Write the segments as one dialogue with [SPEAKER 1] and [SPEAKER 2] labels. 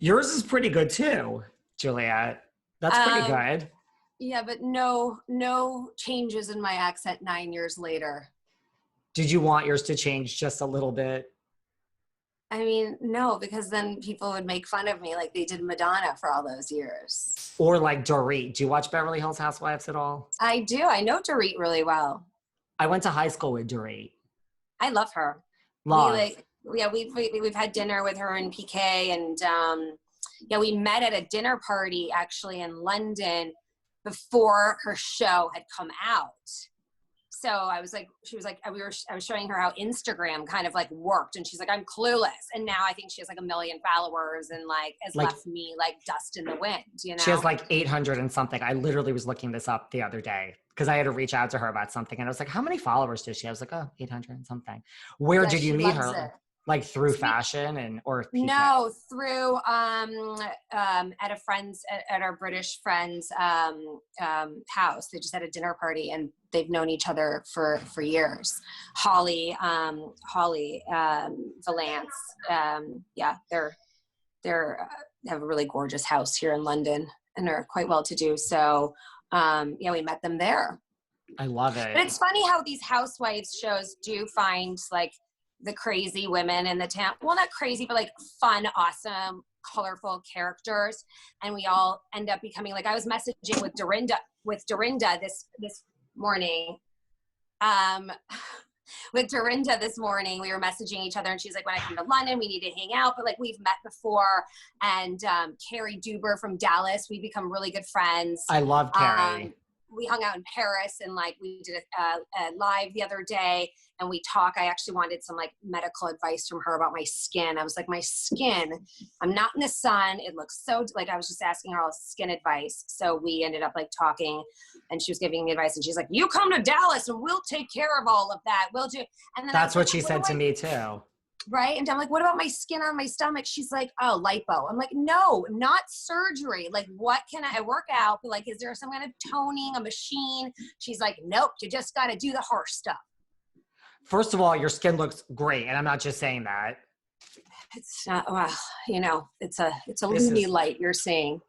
[SPEAKER 1] Yours is pretty good too, Juliet. That's pretty
[SPEAKER 2] Um,
[SPEAKER 1] good.
[SPEAKER 2] yeah, but no changes in my accent 9 years later.
[SPEAKER 1] Did you want yours to change just a little bit?
[SPEAKER 2] I mean, no, because then people would make fun of me like they did Madonna for all those years.
[SPEAKER 1] Or like Dorit. Do you watch Beverly Hills Housewives at all?
[SPEAKER 2] I do. I know Dorit really well.
[SPEAKER 1] I went to high school with Dorit.
[SPEAKER 2] I love her. We
[SPEAKER 1] Love.
[SPEAKER 2] yeah, we've had dinner with her and PK, and yeah, we met at a dinner party actually in London before her show had come out. So I was like, she was like, I was showing her how Instagram kind of like worked, and she's like, I'm clueless. And now I think she has like 1 million followers and like has left me like dust in the wind, you know?
[SPEAKER 1] She has like 800 and something. I literally was looking this up the other day because I had to reach out to her about something. And I was like, how many followers does she have? I was like, oh, 800 and something. Where did you meet her?
[SPEAKER 2] It.
[SPEAKER 1] Like through fashion or PK?
[SPEAKER 2] No, through at a friend's at our British friend's house. They just had a dinner party and they've known each other for years. Holly Valance. Yeah, they're have a really gorgeous house here in London and are quite well to do. So yeah, we met them there.
[SPEAKER 1] I love it.
[SPEAKER 2] But it's funny how these housewives shows do find like the crazy women in the town. Well, not crazy, but like fun, awesome, colorful characters. And we all end up becoming like, I was messaging with Dorinda this morning. With Dorinda this morning, we were messaging each other and she's like, when I come to London, we need to hang out. But like we've met before. And Cary Dueber from Dallas, we become really good friends.
[SPEAKER 1] I love Cary.
[SPEAKER 2] We hung out in Paris and like we did a live the other day and we talk. I actually wanted some like medical advice from her about my skin. I was like, my skin, I'm not in the sun. It looks so like, I was just asking her all skin advice. So we ended up like talking and she was giving me advice and she's like, you come to Dallas and we'll take care of all of that. We'll do. And then
[SPEAKER 1] that's what she said to me too.
[SPEAKER 2] Right. And I'm like, what about my skin on my stomach? She's like, oh, lipo. I'm like, no, not surgery. Like, what can I work out? But like, is there some kind of toning, a machine? She's like, nope, you just got to do the harsh stuff.
[SPEAKER 1] First of all, your skin looks great. And I'm not just saying that.
[SPEAKER 2] It's not, well, you know, it's a loony light you're seeing.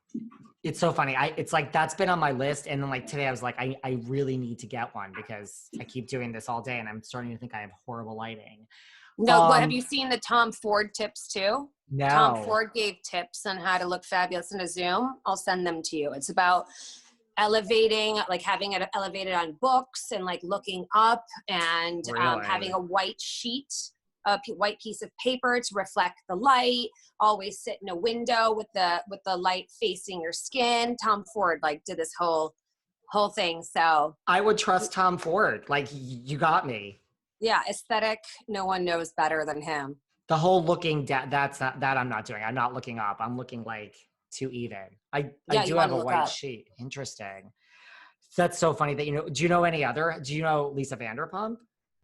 [SPEAKER 1] It's so funny. It's like, that's been on my list. And then like today I was like, I really need to get one because I keep doing this all day and I'm starting to think I have horrible lighting.
[SPEAKER 2] No, what have you seen the Tom Ford tips too?
[SPEAKER 1] No.
[SPEAKER 2] Tom Ford gave tips on how to look fabulous in a Zoom. I'll send them to you. It's about elevating, like having it elevated on books and like looking up and
[SPEAKER 1] really?
[SPEAKER 2] Having a white sheet, white piece of paper to reflect the light. Always sit in a window with the light facing your skin. Tom Ford like did this whole thing. So
[SPEAKER 1] I would trust Tom Ford. Like you got me.
[SPEAKER 2] Yeah, aesthetic. No one knows better than him.
[SPEAKER 1] The whole looking down, that I'm not doing. I'm not looking up. I'm looking like to even. I do have a white sheet. Interesting. That's so funny that do you know any other? Do you know Lisa Vanderpump?